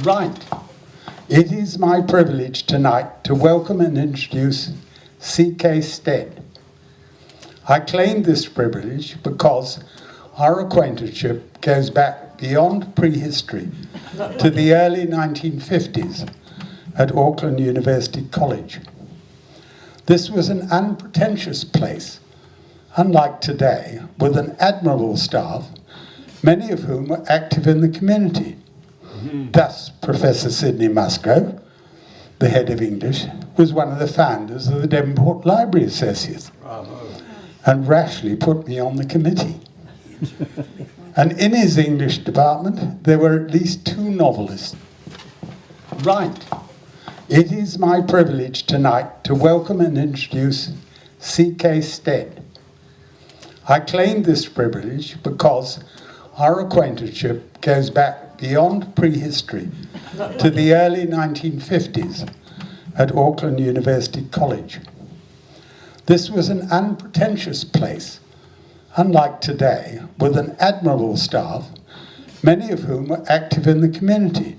Right. It is my privilege tonight to welcome and introduce C.K. Stead. I claim this privilege because our acquaintanceship goes back beyond prehistory to the early 1950s at Auckland University College. This was an unpretentious place, unlike today, with an admirable staff, many of whom were active in the community. Thus, Professor Sidney Musgrove, the head of English, was one of the founders of the Devonport Library Associates, and rashly put me on the committee. And in his English department, there were at least 2 novelists. Right. It is my privilege tonight to welcome and introduce C.K. Stead. I claim this privilege because our acquaintanceship goes back beyond prehistory to the early 1950s at Auckland University College. This was an unpretentious place, unlike today, with an admirable staff, many of whom were active in the community.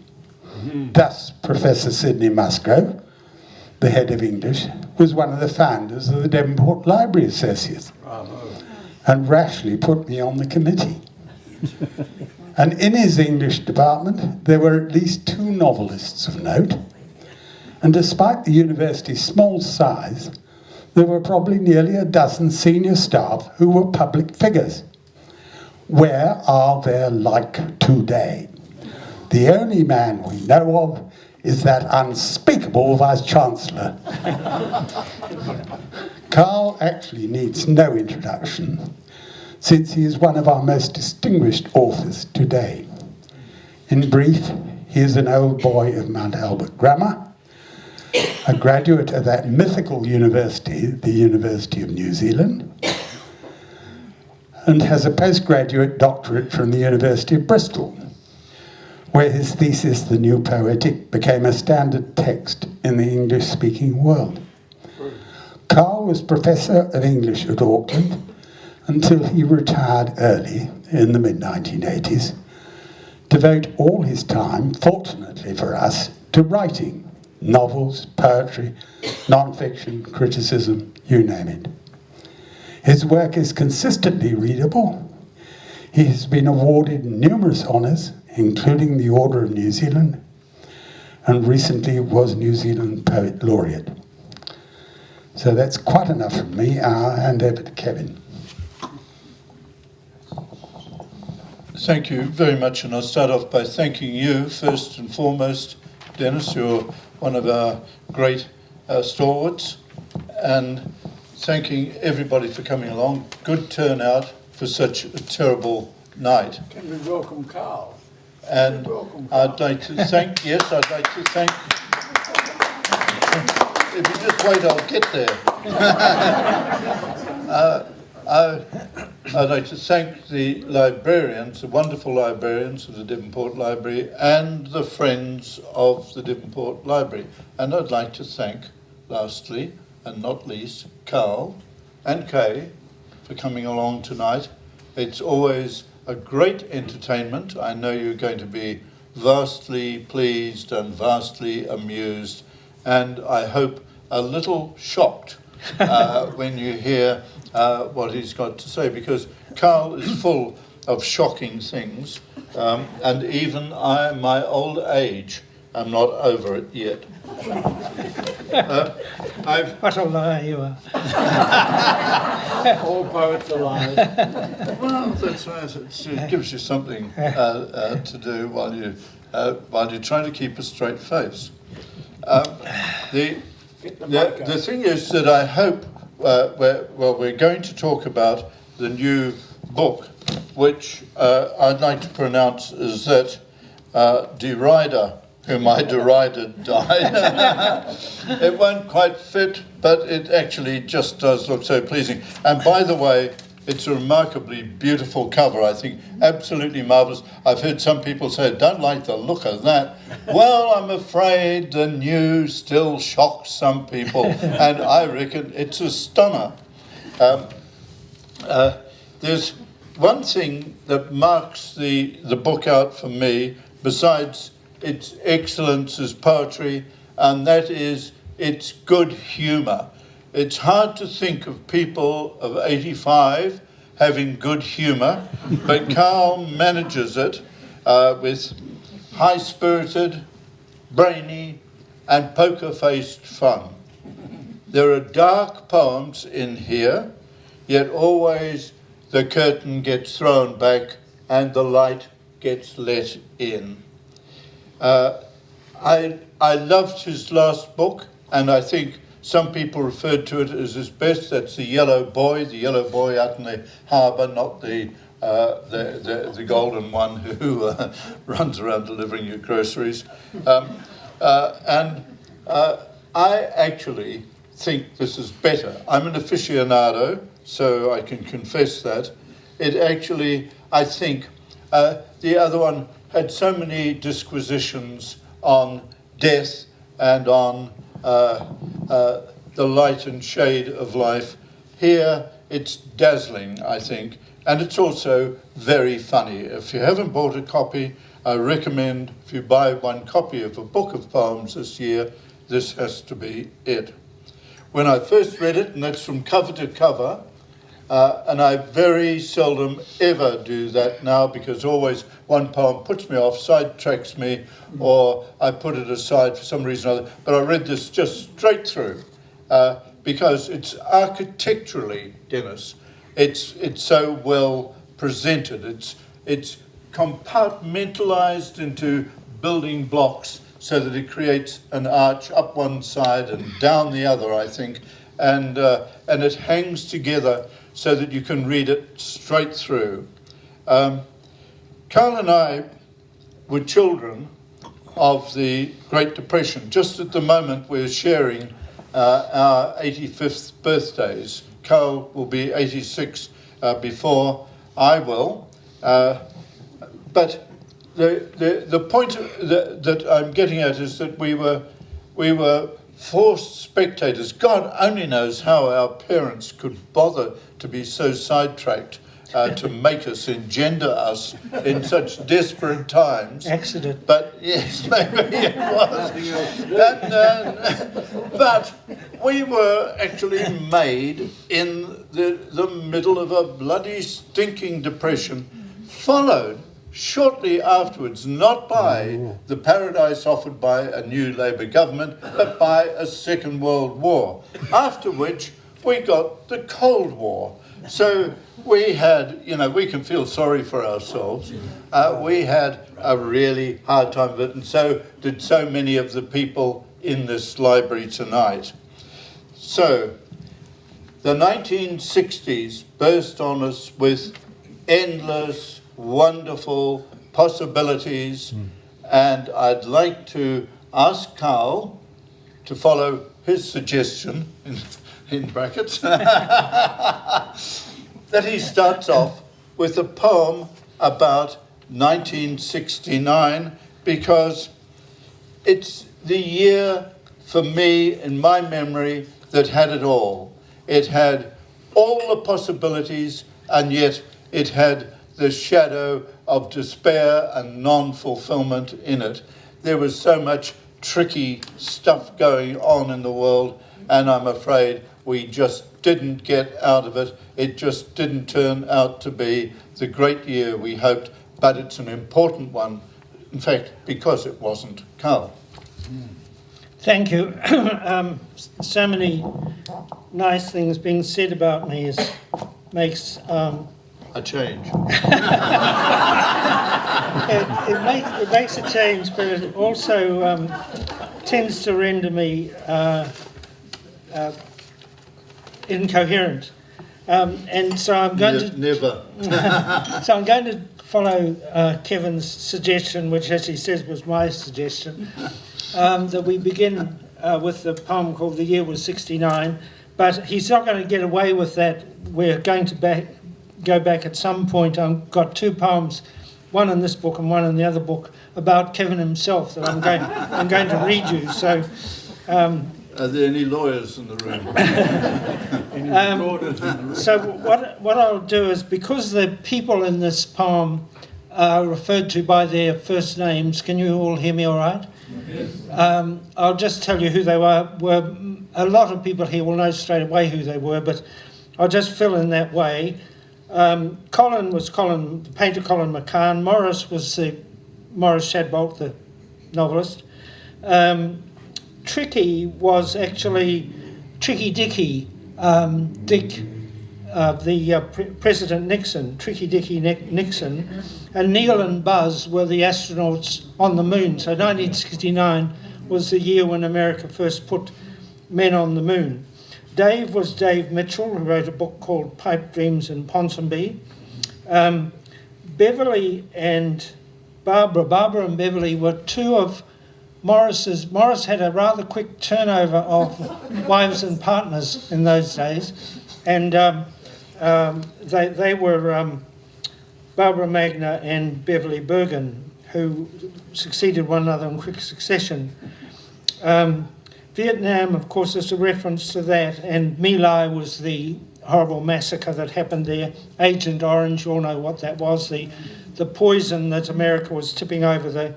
Thus, Professor Sidney Musgrove, the head of English, was one of the founders of the Devonport Library Associates, and rashly put me on the committee. And in his English department, there were at least 2 novelists of note. And despite the university's small size, there were probably nearly a dozen senior staff who were public figures. Where are there like today? The only man we know of is that unspeakable Vice-Chancellor. Carl actually needs no introduction, since he is one of our most distinguished authors today. In brief, he is an old boy of Mount Albert Grammar, a graduate of that mythical university, the University of New Zealand, and has a postgraduate doctorate from the University of Bristol, where his thesis, The New Poetic, became a standard text in the English-speaking world. Carl was Professor of English at Auckland until he retired early in the mid-1980s, devote all his time, fortunately for us, to writing, novels, poetry, non-fiction, criticism, you name it. His work is consistently readable. He has been awarded numerous honours, including the Order of New Zealand, and recently was New Zealand Poet Laureate. So that's quite enough from me. I'll hand over to Kevin. Thank you very much, and I'll start off by thanking you first and foremost, Dennis. You're one of our great stalwarts, and thanking everybody for coming along. Good turnout for such a terrible night. Can we welcome Carl? And I'd like to thank, yes, I'd like to thank, if you just wait, I'll get there. I'd like to thank the librarians, the wonderful librarians of the Devonport Library and the friends of the Devonport Library. And I'd like to thank, lastly and not least, Carl and Kay for coming along tonight. It's always a great entertainment. I know you're going to be vastly pleased and vastly amused, and I hope a little shocked when you hear what he's got to say, because Carl is full of shocking things, and even I, my old age, am not over it yet. What a liar you are. All poets are liars. Well, that's right. It gives you something to do while you're trying to keep a straight face. The thing is that I hope we're going to talk about the new book which I'd like to pronounce is that Derrida, whom I derided, died. It won't quite fit, but it actually just does look so pleasing. And by the way, it's a remarkably beautiful cover, I think, absolutely marvellous. I've heard some people say, don't like the look of that. Well, I'm afraid the new still shocks some people, and I reckon it's a stunner. There's one thing that marks the book out for me, besides its excellence as poetry, and that is its good humour. It's hard to think of people of 85 having good humour, but Carl manages it with high-spirited, brainy, and poker-faced fun. There are dark poems in here, yet always the curtain gets thrown back and the light gets let in. I loved his last book, and I think some people referred to it as his best. That's the yellow boy out in the harbour, not the golden one who runs around delivering your groceries. I actually think this is better. I'm an aficionado, so I can confess that. It actually, I think, the other one had so many disquisitions on death and on the light and shade of life. Here, it's dazzling, I think, and it's also very funny. If you haven't bought a copy, I recommend, if you buy one copy of a book of poems this year, this has to be it. When I first read it, and that's from cover to cover, and I very seldom ever do that now, because always one poem puts me off, sidetracks me, or I put it aside for some reason or other. But I read this just straight through, because it's architecturally, Dennis, it's so well presented. It's compartmentalized into building blocks so that it creates an arch up one side and down the other, I think, and it hangs together so that you can read it straight through. Carl and I were children of the Great Depression. Just at the moment we're sharing our 85th birthdays. Carl will be 86 before I will. But the point that I'm getting at is that we were forced spectators. God only knows how our parents could bother to be so sidetracked to make us, engender us in such desperate times. Accident. But yes, maybe it was. But we were actually made in the middle of a bloody stinking depression, followed shortly afterwards, not by the paradise offered by a new Labour government, but by a Second World War, after which we got the Cold War. So we had, we can feel sorry for ourselves. We had a really hard time of it, and so did so many of the people in this library tonight. So the 1960s burst on us with endless, wonderful possibilities, and I'd like to ask Carl to follow his suggestion, in brackets, that he starts off with a poem about 1969, because it's the year for me, in my memory, that had it all. It had all the possibilities, and yet it had the shadow of despair and non-fulfillment in it. There was so much tricky stuff going on in the world, and I'm afraid we just didn't get out of it. It just didn't turn out to be the great year we hoped, but it's an important one, in fact, because it wasn't. Carl. Thank you. So many nice things being said about me makes A change. it makes a change, but it also tends to render me incoherent. And so I'm going to Never. so I'm going to follow Kevin's suggestion, which, as he says, was my suggestion, that we begin with the poem called "The Year Was 69." But he's not going to get away with that. We're going to go back at some point. I've got two poems, one in this book and one in the other book, about Kevin himself that I'm going to read you. So. Are there any lawyers in the room? So what I'll do is, because the people in this poem are referred to by their first names, can you all hear me all right? Yes. I'll just tell you who they were. A lot of people here will know straight away who they were, but I'll just fill in that way. Colin was the painter Colin McCann. Morris was Morris Shadbolt, the novelist. Tricky was actually Tricky Dicky, President Nixon, Tricky Dicky Nixon, and Neil and Buzz were the astronauts on the moon. So 1969 was the year when America first put men on the moon. Dave was Dave Mitchell, who wrote a book called Pipe Dreams in Ponsonby. Beverly and Barbara and Beverly were two of Morris had a rather quick turnover of wives and partners in those days, and they were Barbara Magna and Beverly Bergen, who succeeded one another in quick succession. Vietnam, of course, is a reference to that, and My Lai was the horrible massacre that happened there. Agent Orange, you all know what that was, the poison that America was tipping over the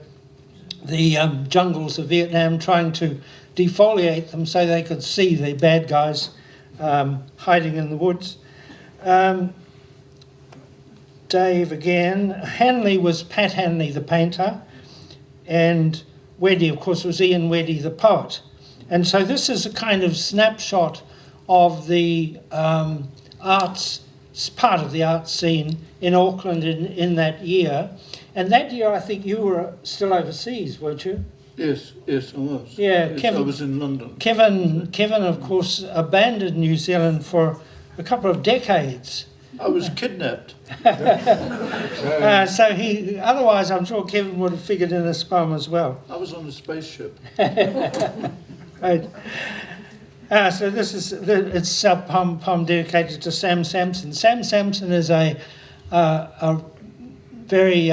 jungles of Vietnam, trying to defoliate them so they could see the bad guys hiding in the woods. Dave again. Hanley was Pat Hanley, the painter, and Weddy, of course, was Ian Weddy, the poet. And so this is a kind of snapshot of the arts, part of the art scene in Auckland in that year. And that year, I think you were still overseas, weren't you? Yes, I was. Yeah, yes, Kevin, I was in London. Kevin, of course, abandoned New Zealand for a couple of decades. I was kidnapped. So otherwise, I'm sure Kevin would have figured in this poem as well. I was on a spaceship. Right. So it's a poem dedicated to Sam Sampson. Sam Sampson is a very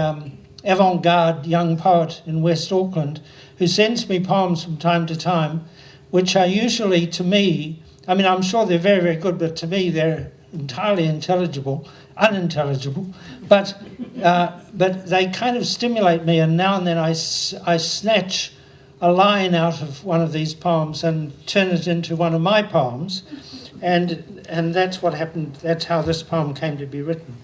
avant-garde young poet in West Auckland who sends me poems from time to time, which are usually, to me, I mean, I'm sure they're very, very good, but to me they're entirely unintelligible, but they kind of stimulate me, and now and then I snatch a line out of one of these poems and turn it into one of my poems, and that's what happened. That's how this poem came to be written.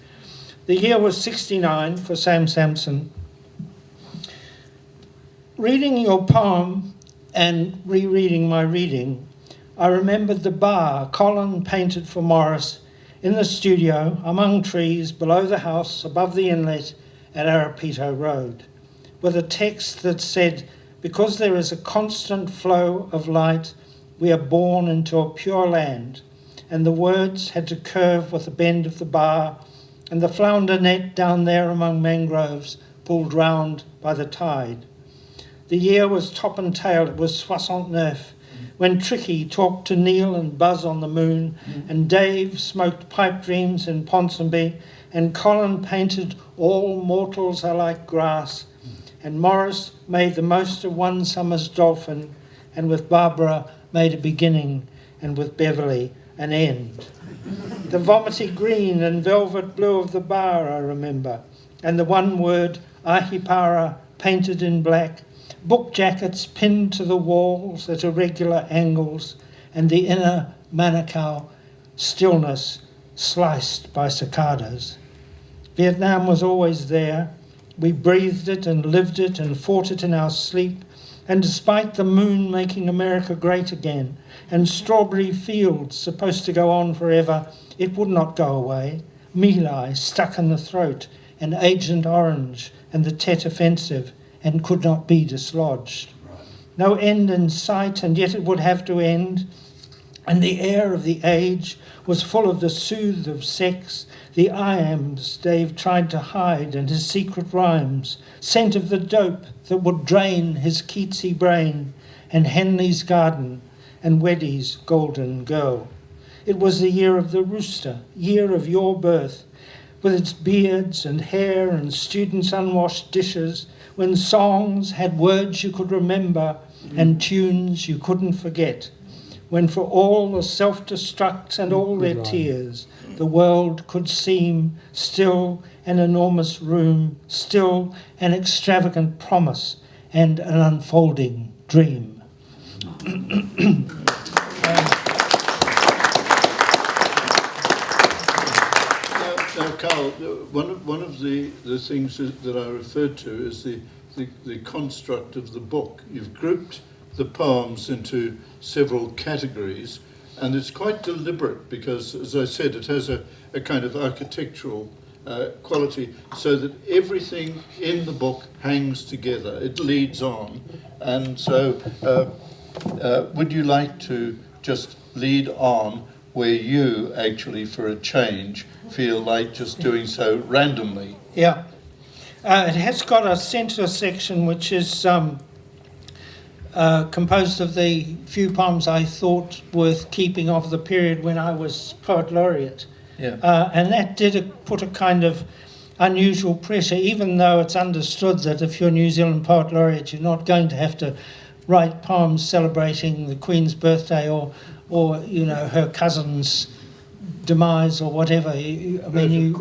The year was 69 for Sam Sampson. Reading your poem and rereading my reading, I remembered the bar Colin painted for Morris in the studio, among trees, below the house, above the inlet at Arapito Road, with a text that said, "Because there is a constant flow of light, we are born into a pure land," and the words had to curve with the bend of the bar, and the flounder net down there among mangroves pulled round by the tide. The year was top and tail, it was 69, when Tricky talked to Neil and Buzz on the moon, and Dave smoked pipe dreams in Ponsonby, and Colin painted all mortals are like grass, and Morris made the most of one summer's dolphin, and with Barbara made a beginning, and with Beverly an end. The vomity green and velvet blue of the bar I remember, and the one word Ahipara painted in black, book jackets pinned to the walls at irregular angles, and the inner Manukau stillness sliced by cicadas. Vietnam was always there. We breathed it and lived it and fought it in our sleep, and despite the moon making America great again, and strawberry fields supposed to go on forever, it would not go away. My Lai stuck in the throat, and Agent Orange, and the Tet Offensive, and could not be dislodged. No end in sight, and yet it would have to end. And the air of the age was full of the soothe of sex, the iambs Dave tried to hide and his secret rhymes, scent of the dope that would drain his Keatsy brain, and Henley's garden and Weddy's golden girl. It was the year of the rooster, year of your birth, with its beards and hair and students' unwashed dishes, when songs had words you could remember and tunes you couldn't forget, when for all the self-destructs and all their tears, the world could seem still an enormous room, still an extravagant promise and an unfolding dream. Now, Carl, one of the things that I referred to is the construct of the book. You've grouped the poems into several categories, and it's quite deliberate because, as I said, it has a kind of architectural quality, so that everything in the book hangs together, it leads on. And so would you like to just lead on where you actually, for a change, feel like just doing so randomly? Yeah. It has got a centre section which is composed of the few poems I thought worth keeping of the period when I was Poet Laureate. Yeah. And that did put a kind of unusual pressure, even though it's understood that if you're New Zealand Poet Laureate, you're not going to have to write poems celebrating the Queen's birthday or you know, her cousin's demise or whatever. Or the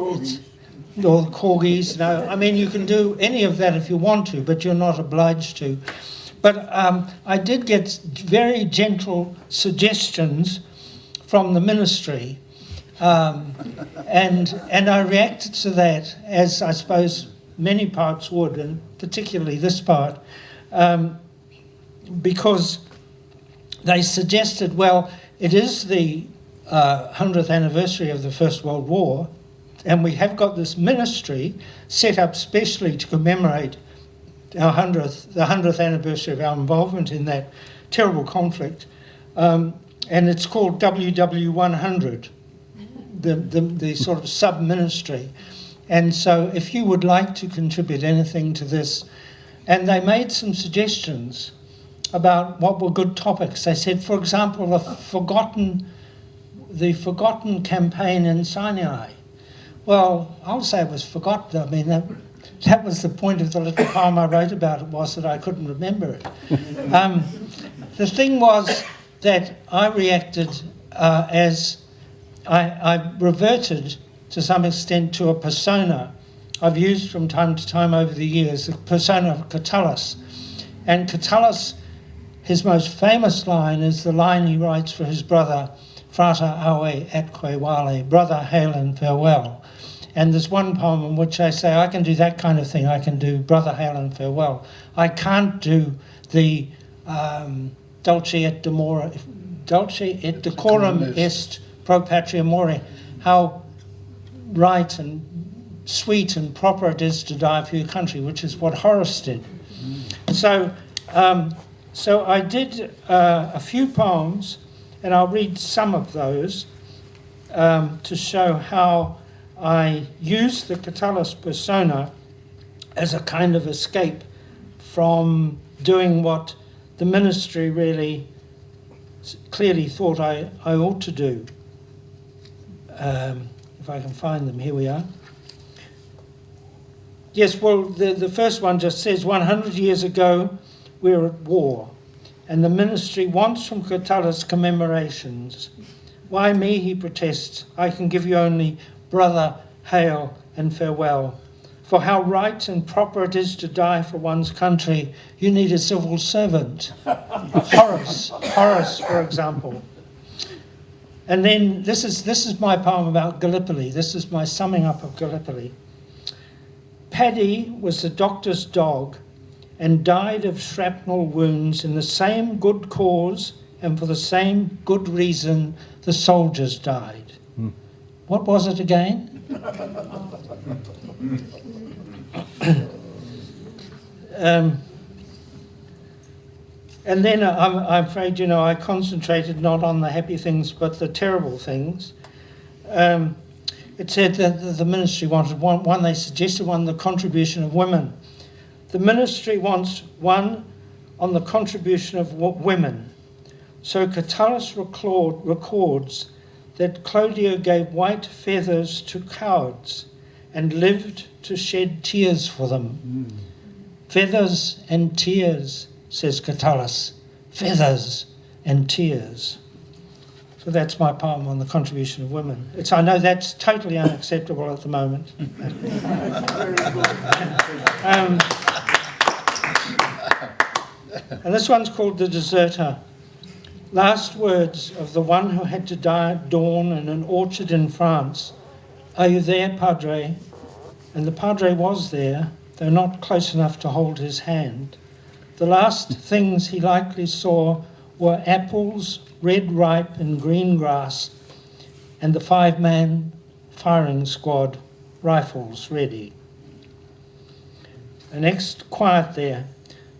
corgis. No, I mean, you can do any of that if you want to, but you're not obliged to. But I did get very gentle suggestions from the ministry, and I reacted to that, as I suppose many parts would, and particularly this part, because they suggested, well, it is the 100th anniversary of the First World War, and we have got this ministry set up specially to commemorate the 100th anniversary of our involvement in that terrible conflict, and it's called WW100, the sort of sub-ministry. And so if you would like to contribute anything to this, and they made some suggestions about what were good topics. They said, for example, the forgotten campaign in Sinai. Well, I'll say it was forgotten. I mean, that was the point of the little poem I wrote about it, was that I couldn't remember it. The thing was that I reacted as I reverted to some extent to a persona I've used from time to time over the years, the persona of Catullus. And Catullus, his most famous line is the line he writes for his brother, Frata aue atque vale, brother, hail and farewell. And there's one poem in which I say, I can do that kind of thing. I can do brother, hail and farewell. I can't do the dulce et decorum est pro patria more. How right and sweet and proper it is to die for your country, which is what Horace did. So I did a few poems, and I'll read some of those to show how I used the Catullus persona as a kind of escape from doing what the ministry really clearly thought I ought to do. If I can find them, here we are. Yes, well, the first one just says, 100 years ago, we were at war, and the ministry wants from Catullus commemorations. Why me, he protests, I can give you only brother, hail and farewell. For how right and proper it is to die for one's country, you need a civil servant. Horace, for example. And then this is my poem about Gallipoli. This is my summing up of Gallipoli. Paddy was the doctor's dog and died of shrapnel wounds in the same good cause and for the same good reason the soldiers died. What was it again? And then I'm afraid, I concentrated not on the happy things but the terrible things. It said that the ministry wanted one, they suggested one, the contribution of women. The ministry wants one on the contribution of women. So Catullus records that Clodio gave white feathers to cowards and lived to shed tears for them. Feathers and tears, says Catullus. Feathers and tears. So that's my poem on the contribution of women. I know that's totally unacceptable at the moment. And this one's called The Deserter. Last words of the one who had to die at dawn in an orchard in France. Are you there, Padre? And the Padre was there, though not close enough to hold his hand. The last things he likely saw were apples, red ripe in green grass, and the 5-man firing squad, rifles ready. The next, quiet there.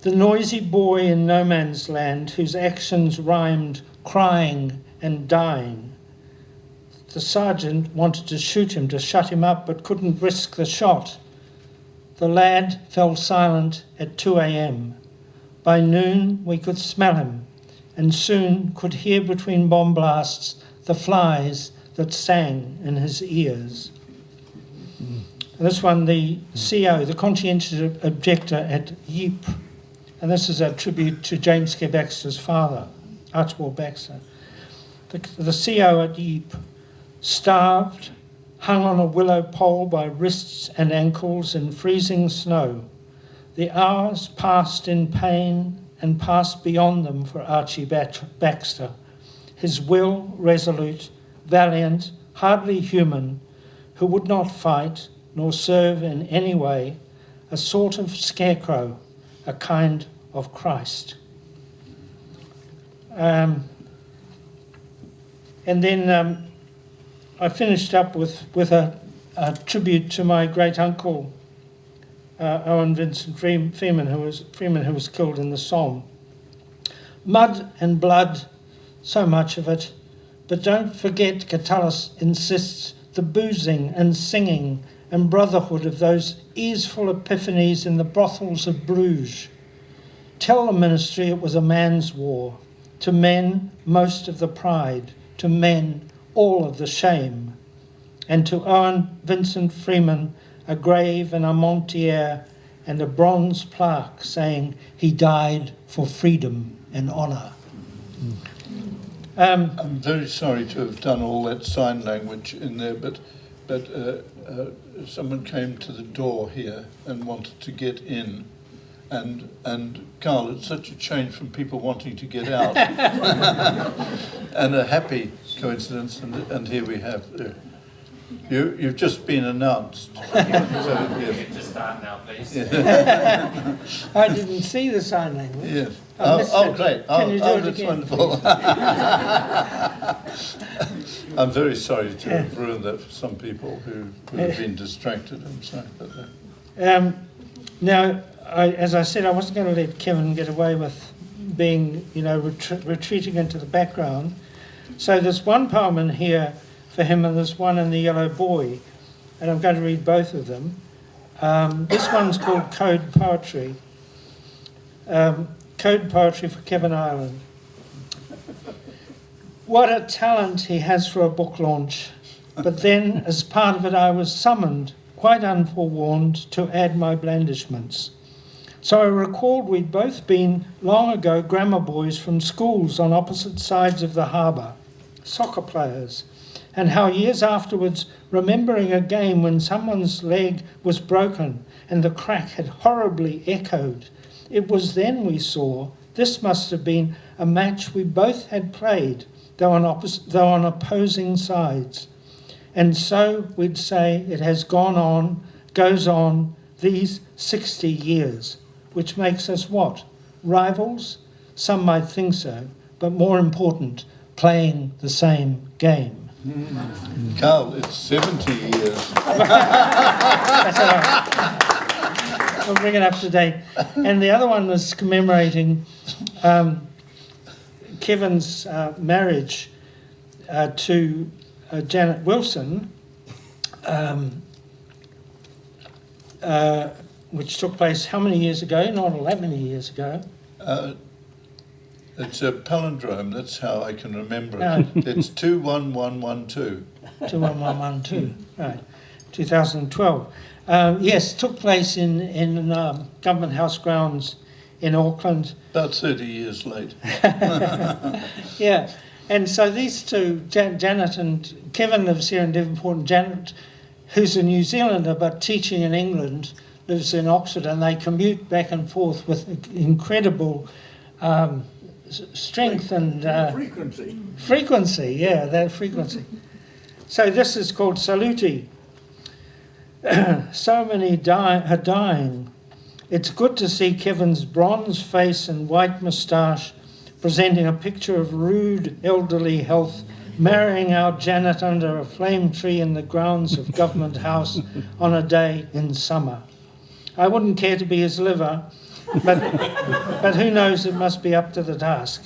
The noisy boy in no man's land whose actions rhymed crying and dying. The sergeant wanted to shoot him, to shut him up, but couldn't risk the shot. The lad fell silent at 2 a.m. By noon we could smell him, and soon could hear between bomb blasts the flies that sang in his ears. And this one, the CO, the conscientious objector at Ypres, and this is a tribute to James K. Baxter's father, Archibald Baxter. The CO at Ypres, starved, hung on a willow pole by wrists and ankles in freezing snow. The hours passed in pain and passed beyond them for Archie Baxter, his will resolute, valiant, hardly human, who would not fight nor serve in any way, a sort of scarecrow, a kind of Christ. And then I finished up with a tribute to my great uncle, Owen Vincent Freeman, who was killed in the Somme. Mud and blood, so much of it, but don't forget, Catullus insists, the boozing and singing and brotherhood of those easeful epiphanies in the brothels of Bruges. Tell the ministry it was a man's war. To men, most of the pride. To men, all of the shame. And to Owen Vincent Freeman, a grave in Armentières and a bronze plaque saying he died for freedom and honour. I'm very sorry to have done all that sign language in there, but someone came to the door here and wanted to get in, and Carl, it's such a change from people wanting to get out, and a happy coincidence, and here we have. You've just been announced. So, yes. To start now, please. I didn't see the sign language. Yes. I missed it. Great. Can you do it that's again, wonderful. I'm very sorry to have ruined that for some people who have been distracted. I'm sorry about that. Now, as I said, I wasn't going to let Kevin get away with being, retreating into the background. So there's one poem in here for him, and there's one in The Yellow Boy, and I'm going to read both of them. This one's called Code Poetry. Code Poetry for Kevin Ireland. What a talent he has for a book launch. But then, as part of it, I was summoned, quite unforewarned, to add my blandishments. So I recalled we'd both been, long ago, grammar boys from schools on opposite sides of the harbour, soccer players, and how years afterwards, remembering a game when someone's leg was broken and the crack had horribly echoed, it was then we saw this must have been a match we both had played, though on opposing sides. And so we'd say it has goes on, these 60 years, which makes us what? Rivals? Some might think so, but more important, playing the same game. Carl, it's 70 years. That's all right. We'll bring it up to date. And the other one was commemorating Kevin's marriage to Janet Wilson, which took place how many years ago? Not all that many years ago. It's a palindrome, that's how I can remember No. it. It's 21112. 21112, right, 2012. Yes, took place in Government House grounds in Auckland. About 30 years late. Yeah, and so these two, Janet and Kevin lives here in Devonport, and Janet, who's a New Zealander but teaching in England, lives in Oxford, and they commute back and forth with incredible strength and frequency, yeah, that frequency. So this is called Saluti. So many are dying. It's good to see Kevin's bronze face and white moustache presenting a picture of rude elderly health, marrying our Janet under a flame tree in the grounds of Government House on a day in summer. I wouldn't care to be his liver, but who knows, it must be up to the task.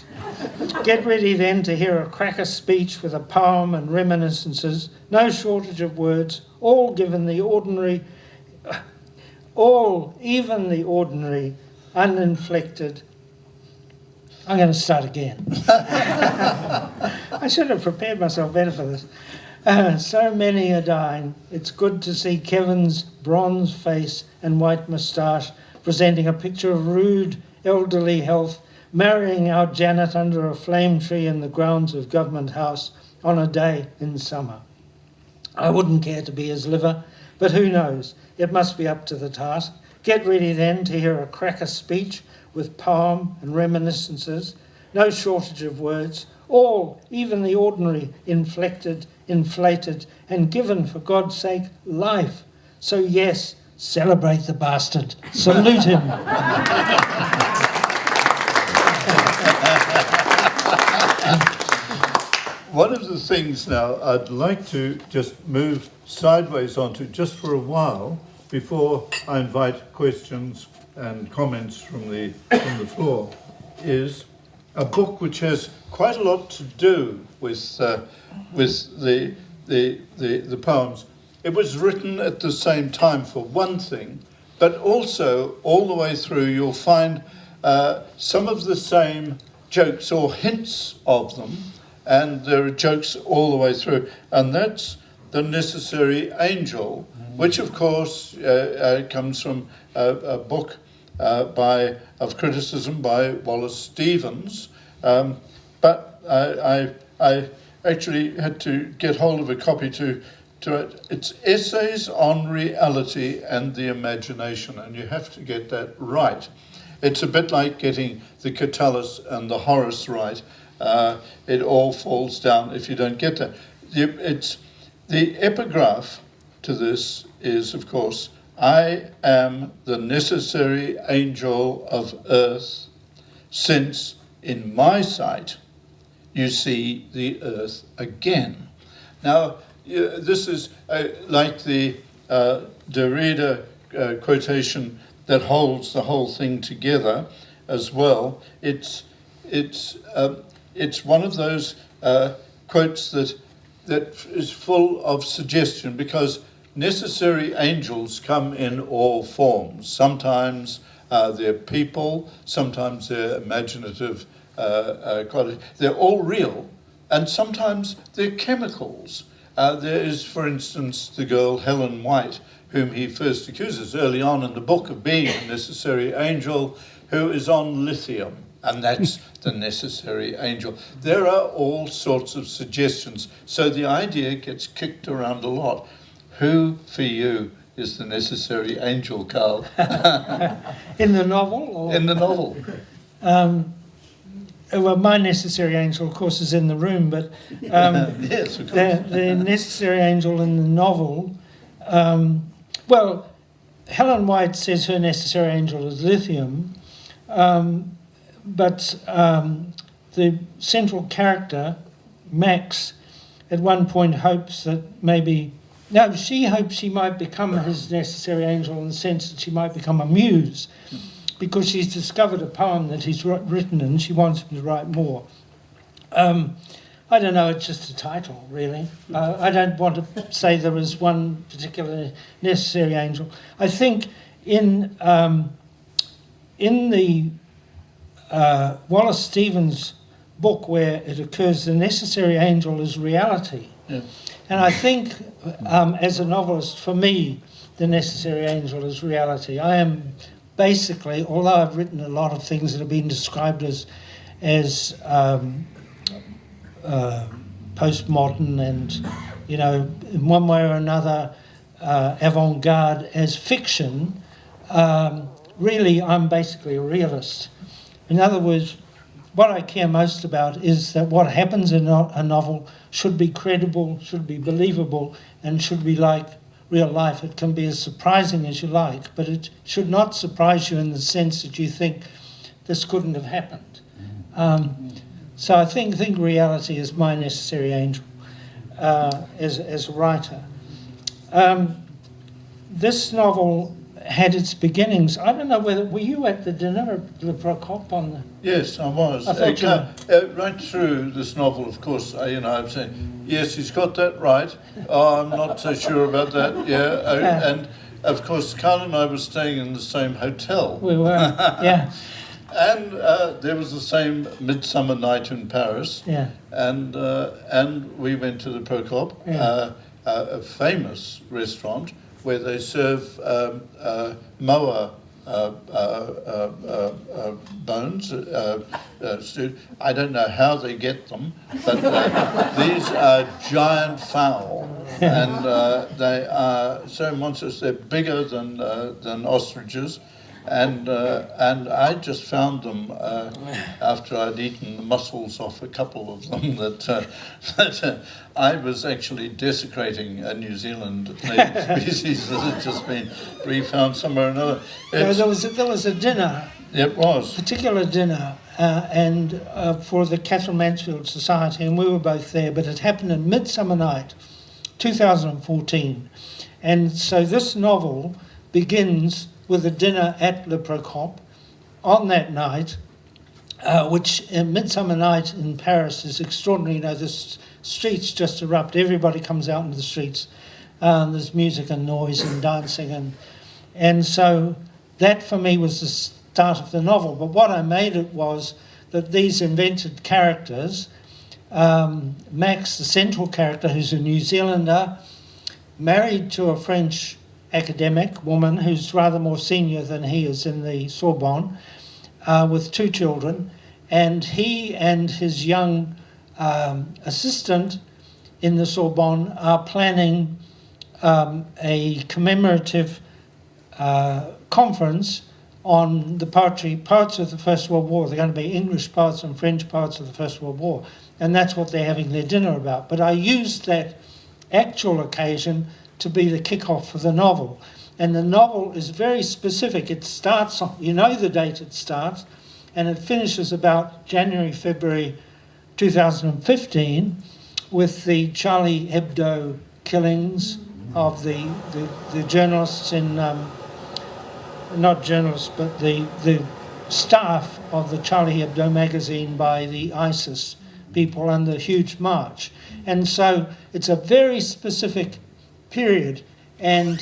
Get ready then to hear a cracker speech with a poem and reminiscences, no shortage of words, all even the ordinary, uninflected. I'm going to start again. I should have prepared myself better for this. So many are dying. It's good to see Kevin's bronze face and white moustache presenting a picture of rude elderly health, marrying our Janet under a flame tree in the grounds of Government House on a day in summer. I wouldn't care to be his liver, but who knows? It must be up to the task. Get ready then to hear a cracker speech with poem and reminiscences, no shortage of words, all, even the ordinary, inflected, inflated, and given, for God's sake, life. So yes, celebrate the bastard. Salute him. One of the things now I'd like to just move sideways onto just for a while before I invite questions and comments from the floor is a book which has quite a lot to do with the poems. It was written at the same time, for one thing, but also all the way through you'll find some of the same jokes or hints of them, and there are jokes all the way through, and that's The Necessary Angel, which of course comes from a book of criticism by Wallace Stevens, but I actually had to get hold of a copy to it. It's Essays on Reality and the Imagination, and you have to get that right. It's a bit like getting the Catullus and the Horace right. It all falls down if you don't get that. The epigraph to this is, of course, I am the necessary angel of earth, since in my sight you see the earth again. Now, this is like the Derrida quotation that holds the whole thing together as well. It's one of those quotes that is full of suggestion, because necessary angels come in all forms. Sometimes they're people, sometimes they're imaginative qualities. They're all real, and sometimes they're chemicals. There is, for instance, the girl Helen White, whom he first accuses early on in the book of being a necessary angel, who is on lithium, and that's the necessary angel. There are all sorts of suggestions, so the idea gets kicked around a lot. Who, for you, is the necessary angel, Carl? In the novel? Or? In the novel. Well, my necessary angel, of course, is in the room, but yes, of course. the necessary angel in the novel, well, Helen White says her necessary angel is lithium, but the central character, Max, at one point hopes that she hopes she might become his necessary angel in the sense that she might become a muse. because she's discovered a poem that he's written and she wants him to write more. I don't know, it's just a title, really. I don't want to say there is one particular necessary angel. I think in the Wallace Stevens book where it occurs, the necessary angel is reality. Yeah. And I think, as a novelist, for me, the necessary angel is reality. I am basically, although I've written a lot of things that have been described as postmodern and, you know, in one way or another, avant-garde as fiction, really I'm basically a realist. In other words, what I care most about is that what happens in a novel should be credible, should be believable, and should be like real life. It can be as surprising as you like, but it should not surprise you in the sense that you think this couldn't have happened. So I think reality is my necessary angel as a writer. This novel had its beginnings. I don't know were you at the dinner at Le Procop on the... Yes, I was. I thought Right through this novel, of course, I'm saying, yes, he's got that right. Oh, I'm not so sure about that. Yeah. And, of course, Carl and I were staying in the same hotel. We were, yeah. And there was the same Midsummer Night in Paris. Yeah. And we went to the Procop, a famous restaurant where they serve moa bones stewed. I don't know how they get them, but these are giant fowl, and they are so monstrous. They're bigger than ostriches. And I just found them after I'd eaten the muscles off a couple of them that I was actually desecrating a New Zealand native species that had just been refound somewhere or another. No, there was a dinner. It was. Particular dinner, and for the Catherine Mansfield Society, and we were both there, but it happened in Midsummer Night, 2014. And so this novel begins with a dinner at Le Procop on that night, which in Midsummer Night in Paris is extraordinary. You know, the streets just erupt. Everybody comes out into the streets. There's music and noise and dancing. And so that for me was the start of the novel. But what I made it was that these invented characters, Max, the central character, who's a New Zealander, married to a French academic woman who's rather more senior than he is in the Sorbonne, with 2 children, and he and his young assistant in the Sorbonne are planning a commemorative conference on the poetry parts of the First World War. They're going to be English parts and French parts of the First World War, and that's what they're having their dinner about. But I used that actual occasion to be the kick-off for the novel. And the novel is very specific. It starts, you know the date it starts, and it finishes about January, February 2015 with the Charlie Hebdo killings of the journalists in, not journalists, but the staff of the Charlie Hebdo magazine by the ISIS people and the huge march. And so it's a very specific period, and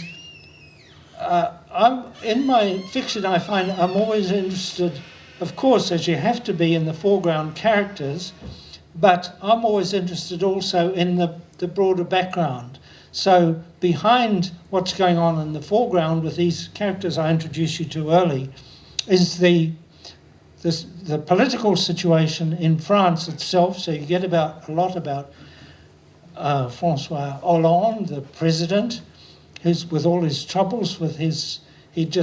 I'm in my fiction. I find I'm always interested, of course, as you have to be, in the foreground characters, but I'm always interested also in the broader background. So behind what's going on in the foreground with these characters I introduced you to early is the political situation in France itself. So you get a lot about François Hollande, the president, who's with all his troubles with he'd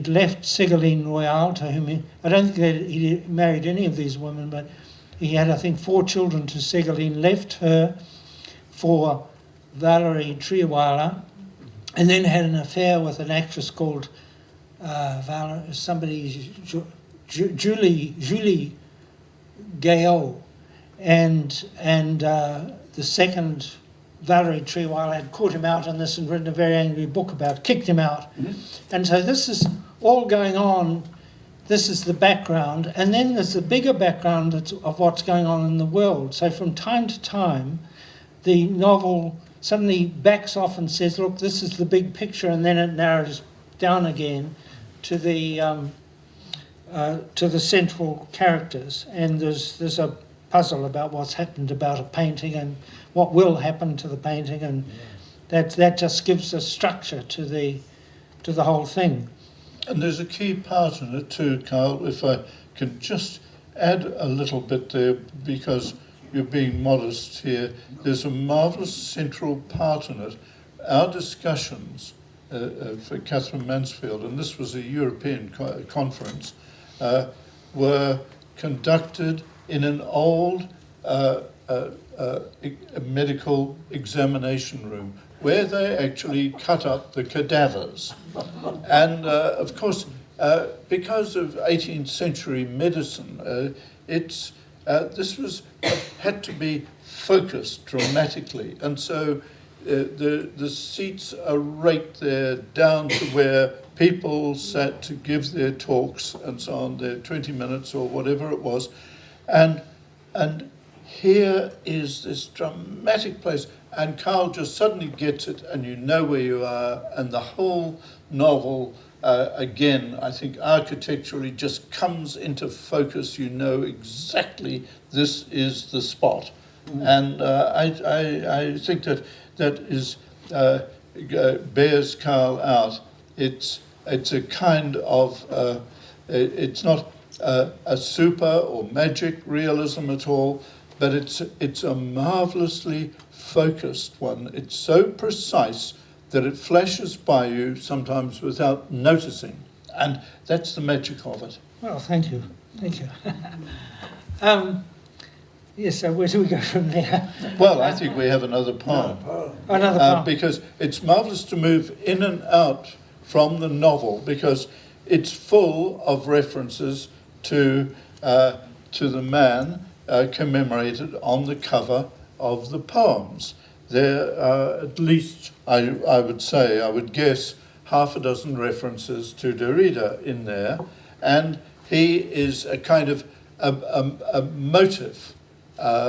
left Ségolène Royal, to whom I don't think he married any of these women, but he had, I think, 4 children to Ségolène, left her for Valérie Trierweiler, and then had an affair with an actress called Julie Gayot, and the second, Valérie Trierweiler, had caught him out on this and written a very angry book about, kicked him out. Mm-hmm. And so this is all going on this is the background, and then there's the bigger background of what's going on in the world. So from time to time, the novel suddenly backs off and says, look, this is the big picture, and then it narrows down again to the central characters. And there's a puzzle about what's happened about a painting and what will happen to the painting, and that just gives a structure to the whole thing. And there's a key part in it too, Carl, if I could just add a little bit there, because you're being modest here. There's a marvellous central part in it. Our discussions for Catherine Mansfield, and this was a European conference, were conducted in an old medical examination room where they actually cut up the cadavers. And of course, because of 18th century medicine, this had to be focused dramatically. And so the seats are right there down to where people sat to give their talks and so on, their 20 minutes or whatever it was. And here is this dramatic place, and Carl just suddenly gets it, and you know where you are, and the whole novel, again, I think architecturally just comes into focus. You know exactly this is the spot. And I think that is bears Carl out. It's a kind of, it's not a super or magic realism at all, but it's a marvellously focused one. It's so precise that it flashes by you sometimes without noticing, and that's the magic of it. Well, thank you. Yes, so where do we go from there? Well, I think we have another poem. Another poem. Because it's marvellous to move in and out from the novel, because it's full of references to the man commemorated on the cover of the poems. There are at least, I would guess, half a dozen references to Derrida in there, and he is a kind of a motive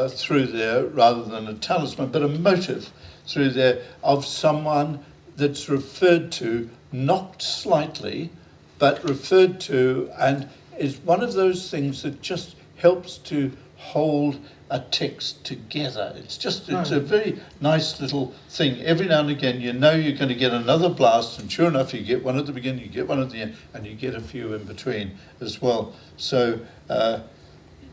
through there, rather than a talisman, but a motive through there of someone that's referred to, not slightly, but referred to, and is one of those things that just helps to hold a text together. It's a very nice little thing. Every now and again, you know you're going to get another blast, and sure enough, you get one at the beginning, you get one at the end, and you get a few in between as well. So,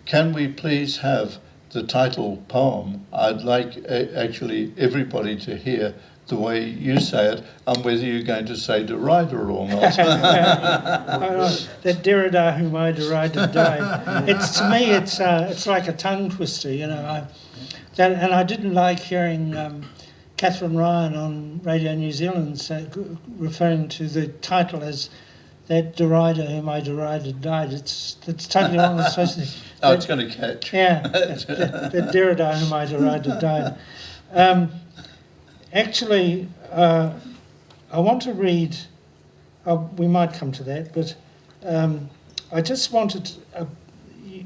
can we please have the title poem? I'd like actually everybody to hear the way you say it, and whether you're going to say Derrida or not. That Derrida whom I derided died. To me, it's like a tongue twister, you know. And I didn't like hearing Catherine Ryan on Radio New Zealand referring to the title as that Derrida whom I derided died. It's totally wrong. It's supposed to. Oh, it's going to catch. Yeah, that Derrida whom I derided died. Actually, I want to read, we might come to that, but I just wanted,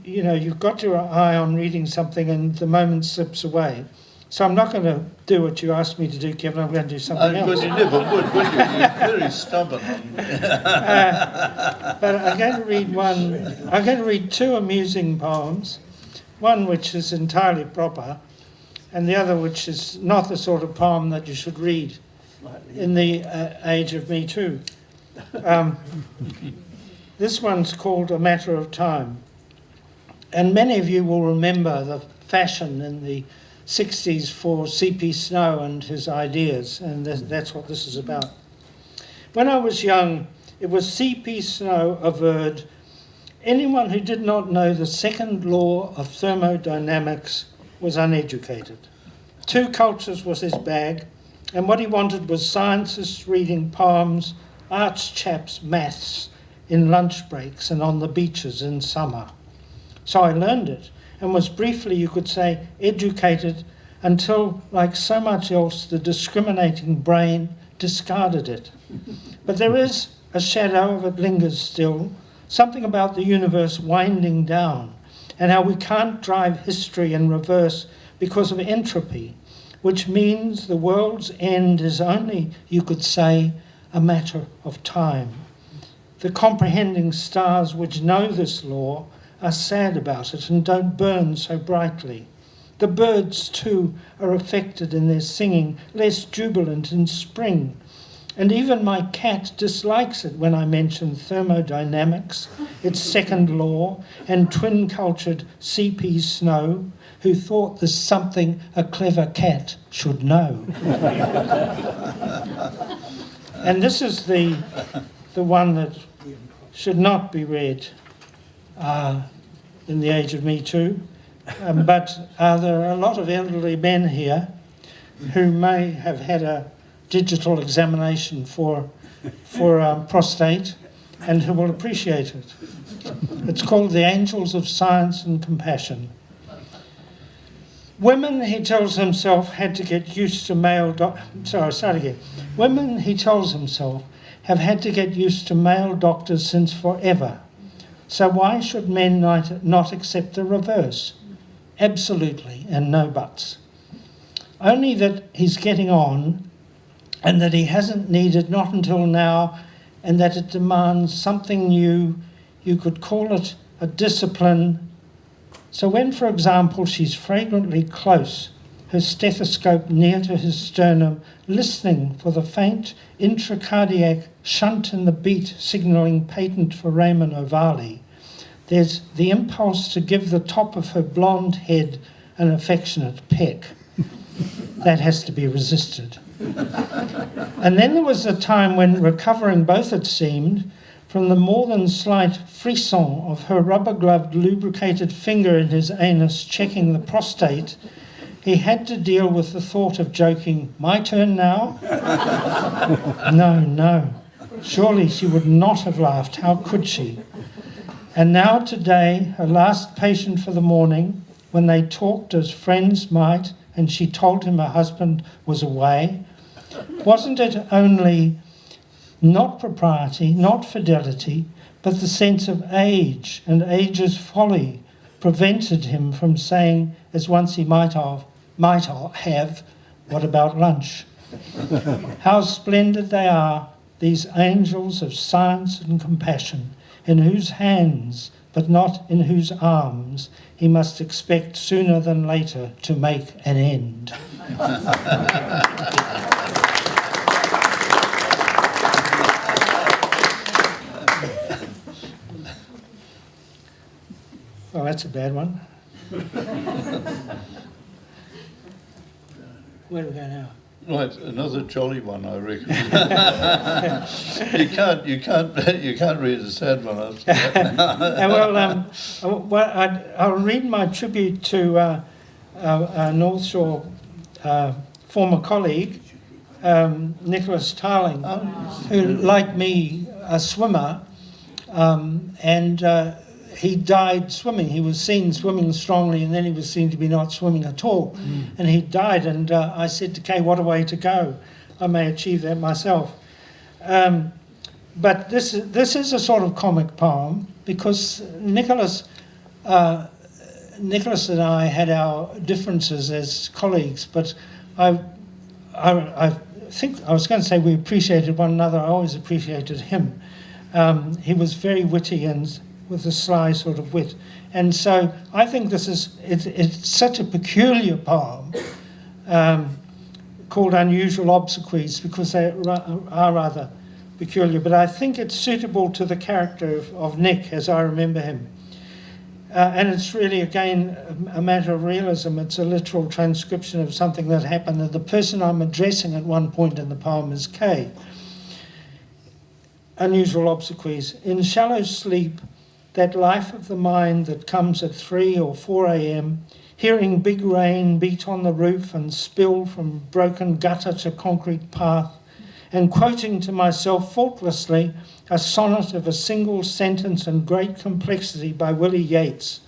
you've got your eye on reading something and the moment slips away. So I'm not going to do what you asked me to do, Kevin. I'm going to do something else. Because you never would you? You're very stubborn. But I'm going to read I'm going to read two amusing poems, one which is entirely proper, and the other which is not the sort of poem that you should read in the age of Me Too. This one's called A Matter of Time. And many of you will remember the fashion in the 60s for C.P. Snow and his ideas, and that's what this is about. When I was young, it was C.P. Snow averred, anyone who did not know the second law of thermodynamics was uneducated. Two cultures was his bag, and what he wanted was scientists reading poems, arts chaps maths in lunch breaks and on the beaches in summer. So I learned it, and was briefly, you could say, educated until, like so much else, the discriminating brain discarded it. But there is a shadow of it lingers still, something about the universe winding down, and how we can't drive history in reverse because of entropy, which means the world's end is only, you could say, a matter of time. The comprehending stars which know this law are sad about it and don't burn so brightly. The birds, too, are affected in their singing, less jubilant in spring. And even my cat dislikes it when I mention thermodynamics, its second law, and twin-cultured CP Snow, who thought there's something a clever cat should know. And this is the one that should not be read in the age of Me Too. But there are a lot of elderly men here who may have had a digital examination for prostate and who will appreciate it. It's called The Angels of Science and Compassion. Women, he tells himself, had to get used to Women, he tells himself, have had to get used to male doctors since forever. So why should men not accept the reverse? Absolutely, and no buts. Only that he's getting on, and that he hasn't needed, not until now, and that it demands something new. You could call it a discipline. So when, for example, she's fragrantly close, her stethoscope near to his sternum, listening for the faint intracardiac shunt in the beat signalling patent for Raymond O'Varley, there's the impulse to give the top of her blonde head an affectionate peck. That has to be resisted. And then there was a time when, recovering both it seemed, from the more than slight frisson of her rubber-gloved, lubricated finger in his anus checking the prostate, he had to deal with the thought of joking, "My turn now?" No. Surely she would not have laughed. How could she? And now today, her last patient for the morning, when they talked as friends might, and she told him her husband was away, wasn't it only not propriety, not fidelity, but the sense of age and age's folly prevented him from saying, as once he might have, what about lunch? How splendid they are, these angels of science and compassion, in whose hands, but not in whose arms, he must expect sooner than later to make an end. Well, that's a bad one. Where do we go now? Right, another jolly one, I reckon. you can't read a sad one after that. I'll read my tribute to a North Shore former colleague, Nicholas Tarling, who, like me, a swimmer, and he died swimming. He was seen swimming strongly, and then he was seen to be not swimming at all. And he died, and I said to Kay, what a way to go. I may achieve that myself. But this is a sort of comic poem, because Nicholas and I had our differences as colleagues, but I think I was going to say we appreciated one another. I always appreciated him. He was very witty and with a sly sort of wit. And so I think it's such a peculiar poem called Unusual Obsequies, because they are rather peculiar, but I think it's suitable to the character of Nick as I remember him. And it's really, again, a matter of realism. It's a literal transcription of something that happened, and the person I'm addressing at one point in the poem is Kay. Unusual Obsequies. In shallow sleep, that life of the mind that comes at 3 or 4 a.m., hearing big rain beat on the roof and spill from broken gutter to concrete path, and quoting to myself faultlessly a sonnet of a single sentence and great complexity by Willie Yeats,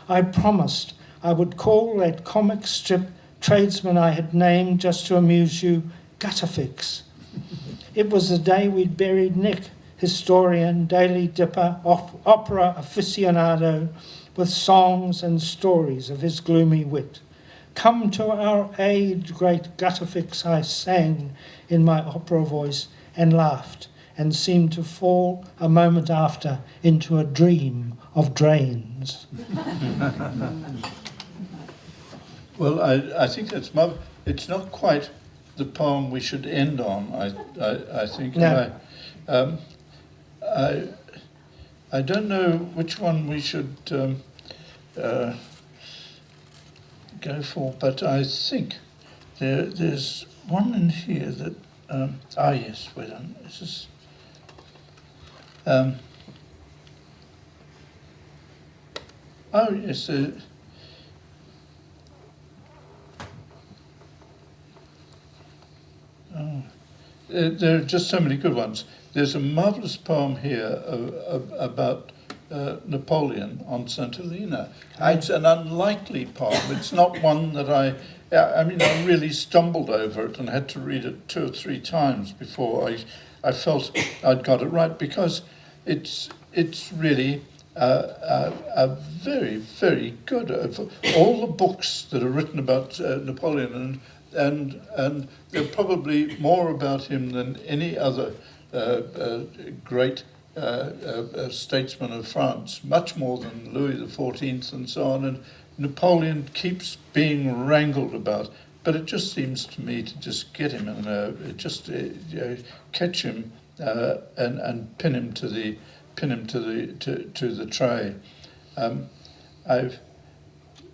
I promised I would call that comic strip tradesman I had named just to amuse you, Gutterfix. It was the day we'd buried Nick, historian, daily dipper, opera aficionado, with songs and stories of his gloomy wit. Come to our aid, great Gutterfix, I sang in my opera voice, and laughed, and seemed to fall a moment after into a dream of drains. Well, I think that's it's not quite the poem we should end on. I think. No. I don't know which one we should go for, but I think there's one in here that. Yes, wait on. This is. Yes. There are just so many good ones. There's a marvellous poem here about Napoleon on St. Helena. It's an unlikely poem. It's not one that I really stumbled over it and had to read it 2 or 3 times before I felt I'd got it right, because it's really a very, very good. All the books that are written about Napoleon, and there are probably more about him than any other great statesman of France, much more than Louis XIV and so on. And Napoleon keeps being wrangled about, but it just seems to me to just get him and catch him and pin him to the tray.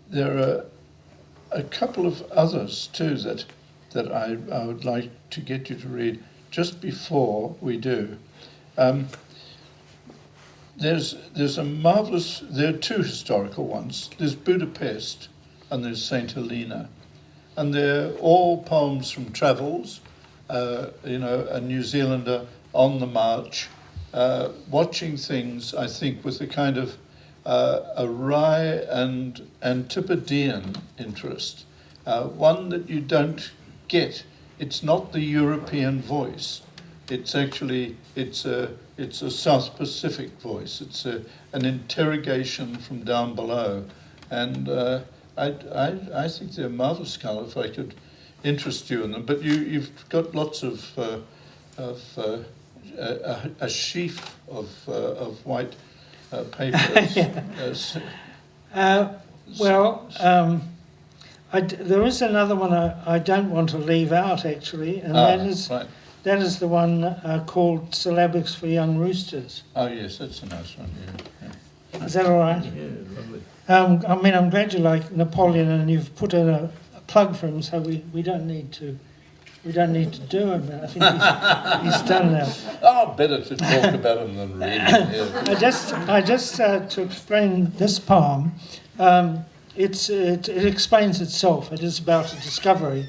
There are a couple of others too that I would like to get you to read just before we do. There's a marvellous. There are 2 historical ones. There's Budapest and there's St. Helena, and they're all poems from travels. A New Zealander on the march, watching things, I think, with a kind of a wry and Antipodean interest, one that you don't get. It's not the European voice. It's actually it's a South Pacific voice. It's an interrogation from down below, and I think they're marvelous, Carl. If I could interest you in them, but you've got lots of a sheaf of white papers. There is another one I don't want to leave out, actually, and that is the one called Syllabics for Young Roosters. Oh yes, that's a nice one. Yeah. Is that all right? Yeah, lovely. I'm glad you like Napoleon, and you've put in a plug for him, so we don't need to do him. I think he's done now. Oh, better to talk about him than read him. Yeah. I just to explain this poem. It explains itself. It is about a discovery,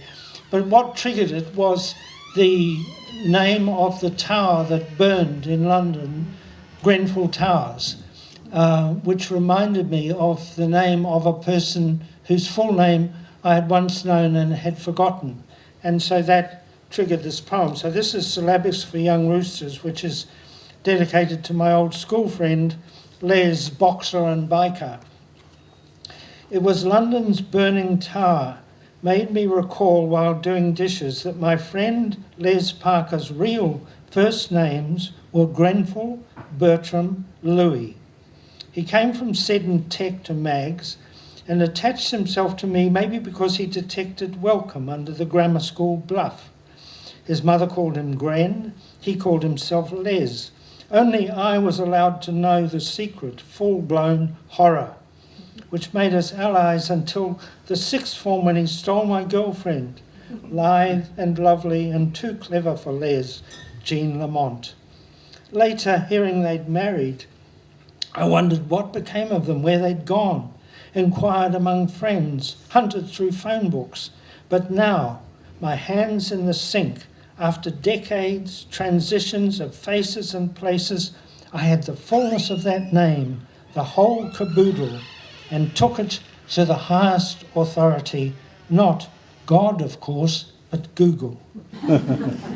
but what triggered it was the name of the tower that burned in London, Grenfell Towers, which reminded me of the name of a person whose full name I had once known and had forgotten. And so that triggered this poem. So this is Syllabics for Young Roosters, which is dedicated to my old school friend, Les, boxer and biker. It was London's burning tower made me recall while doing dishes that my friend Les Parker's real first names were Grenfell, Bertram, Louis. He came from Seddon Tech to Mags and attached himself to me maybe because he detected welcome under the grammar school bluff. His mother called him Gren, he called himself Les. Only I was allowed to know the secret, full-blown horror, which made us allies until the 6th form when he stole my girlfriend, lithe and lovely and too clever for Les, Jean Lamont. Later, hearing they'd married, I wondered what became of them, where they'd gone, inquired among friends, hunted through phone books. But now, my hands in the sink, after decades, transitions of faces and places, I had the fullness of that name, the whole caboodle, and took it to the highest authority, not God, of course, but Google.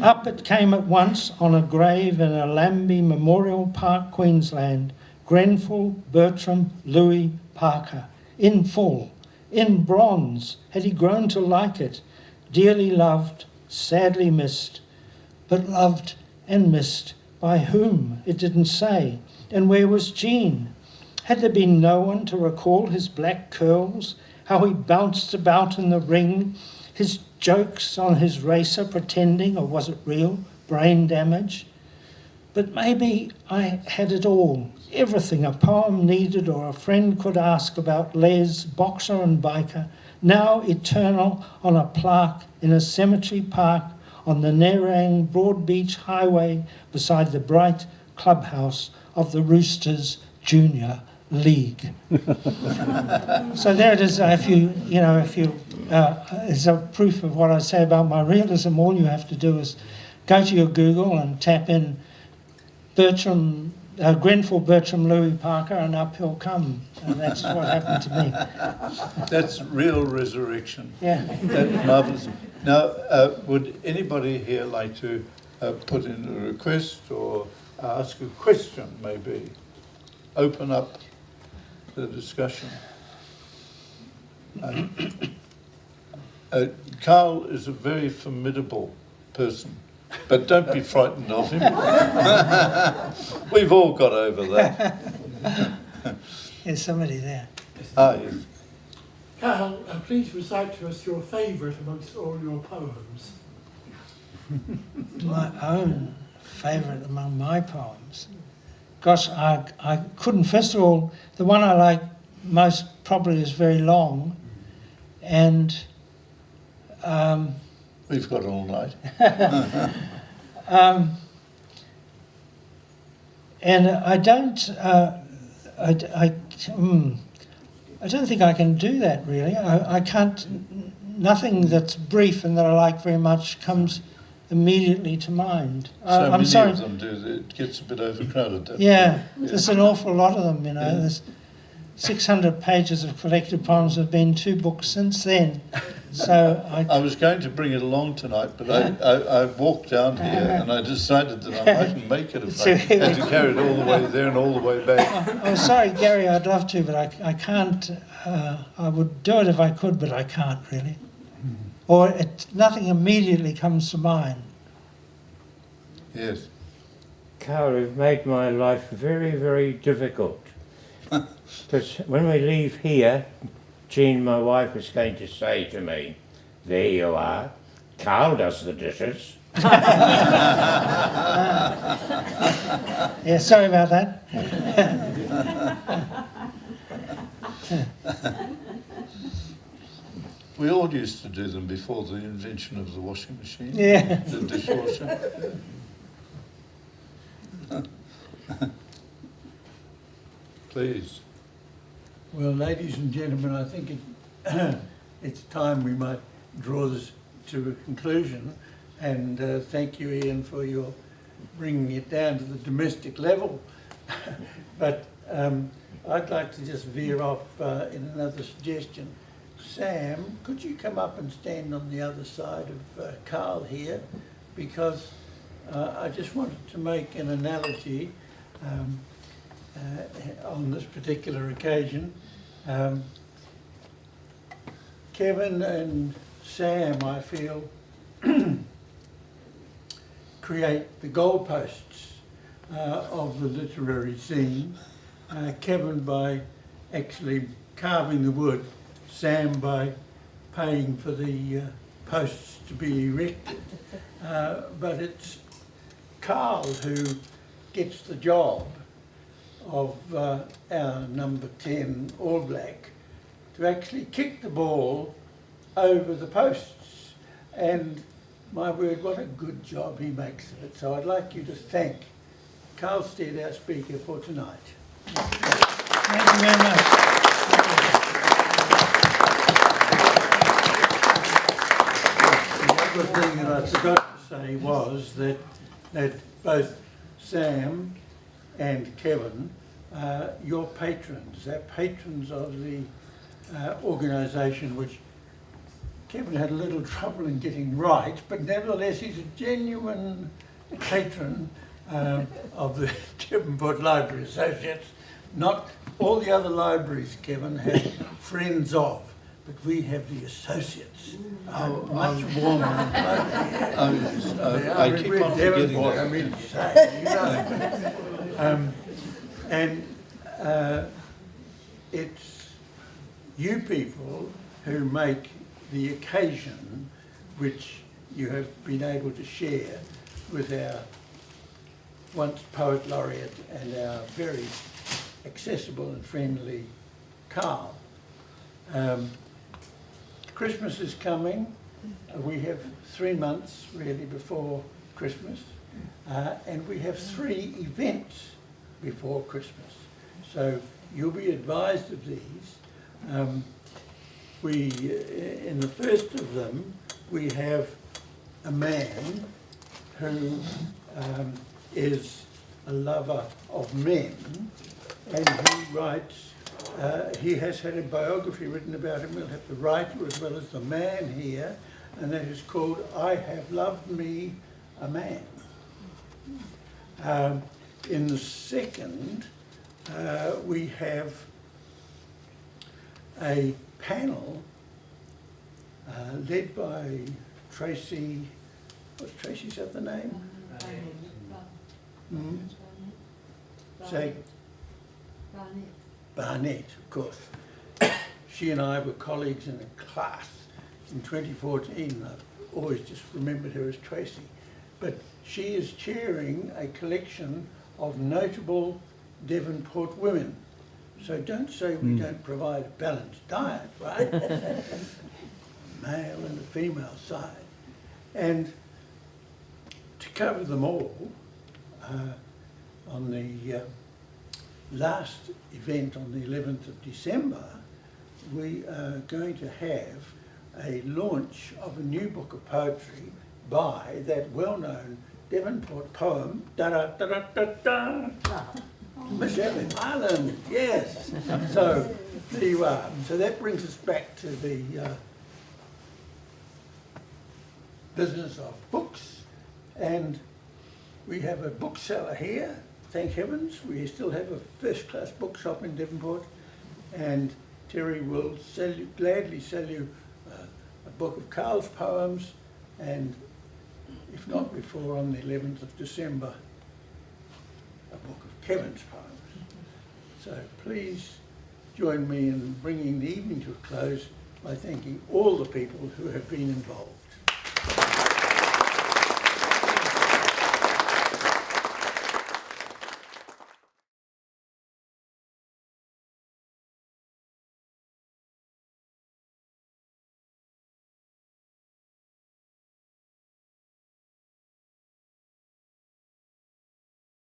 Up it came at once on a grave in a Lambie Memorial Park, Queensland. Grenfell Bertram Louis Parker, in full, in bronze. Had he grown to like it? Dearly loved, sadly missed, but loved and missed by whom? It didn't say. And where was Jean? Had there been no one to recall his black curls, how he bounced about in the ring, his jokes on his racer pretending, or was it real, brain damage? But maybe I had it all, everything a poem needed or a friend could ask about Les, boxer and biker, now eternal on a plaque in a cemetery park on the Nerang Broadbeach Highway beside the bright clubhouse of the Roosters Junior League. So there it is. If you as a proof of what I say about my realism, all you have to do is go to your Google and tap in Grenfell Bertram Louis Parker, and up he'll come. And that's what happened to me. That's real resurrection. Yeah. That's marvellous. Now, would anybody here like to put in a request or ask a question, maybe? Open up the discussion. Carl is a very formidable person, but don't be frightened of him. We've all got over that. There's somebody there. Ah, yes. Carl, please recite to us your favourite amongst all your poems. My own favourite among my poems. Gosh, I couldn't. First of all, the one I like most probably is very long, and We've got all night. and I don't. I don't think I can do that really. I can't. Nothing that's brief and that I like very much comes immediately to mind. So I'm many sorry. of them do. It gets a bit overcrowded. Doesn't Yeah, it? there's an awful lot of them. Yeah. There's 600 pages of collected poems. Have been 2 books since then. So I was going to bring it along tonight, but I walked down here and I decided that I mightn't make it if I had to carry it all the way there and all the way back. I'm sorry, Gary. I'd love to, but I can't. I would do it if I could, but I can't really. Or nothing immediately comes to mind. Yes. Carl, you've made my life very, very difficult. Because when we leave here, Jean, my wife, is going to say to me, "There you are, Carl does the dishes." Yeah, sorry about that. We all used to do them before the invention of the washing machine. Yeah. The dishwasher. Please. Well, ladies and gentlemen, I think it's time we might draw this to a conclusion. And thank you, Ian, for your bringing it down to the domestic level. But I'd like to just veer off in another suggestion. Sam, could you come up and stand on the other side of Carl here? Because I just wanted to make an analogy on this particular occasion. Kevin and Sam, I feel, create the goalposts of the literary scene. Kevin by actually carving the wood, Sam by paying for the posts to be erected. But it's Carl who gets the job of our number 10 All Black to actually kick the ball over the posts. And my word, what a good job he makes of it. So I'd like you to thank Carl Stead, our speaker, for tonight. Thank you very much. The other thing that I forgot to say was that both Sam and Kevin, your patrons, they're patrons of the organisation which Kevin had a little trouble in getting right, but nevertheless he's a genuine patron of the Devonport Library Associates. Not all the other libraries, Kevin, have friends of, but we have the associates. Much warmer and closer. I keep on forgetting Devonport, that. I mean to say, it's you people who make the occasion which you have been able to share with our once poet laureate and our very accessible and friendly Carl. Christmas is coming. We have 3 months really before Christmas, and we have 3 events before Christmas. So you'll be advised of these. In the first of them, we have a man who is a lover of men, and he writes, he has had a biography written about him. We'll have the writer as well as the man here, and that is called I Have Loved Me a Man. In the second, we have a panel led by Tracy, what's Tracy's other name? Say Barnett, of course. She and I were colleagues in a class in 2014. I've always just remembered her as Tracy. But she is chairing a collection of notable Devonport women. So don't say we don't provide a balanced diet, right? Male and the female side. And to cover them all, on the last event on the 11th of December, we are going to have a launch of a new book of poetry by that well-known Devonport poem, da-da-da-da-da-da, Miss Ellen Ireland, yes. So there you are. So that brings us back to the business of books, and we have a bookseller here, thank heavens. We still have a first-class bookshop in Devonport, and Terry will gladly sell you a book of Carl's poems, and if not before, on the 11th of December, a book of Kevin's poems. So please join me in bringing the evening to a close by thanking all the people who have been involved.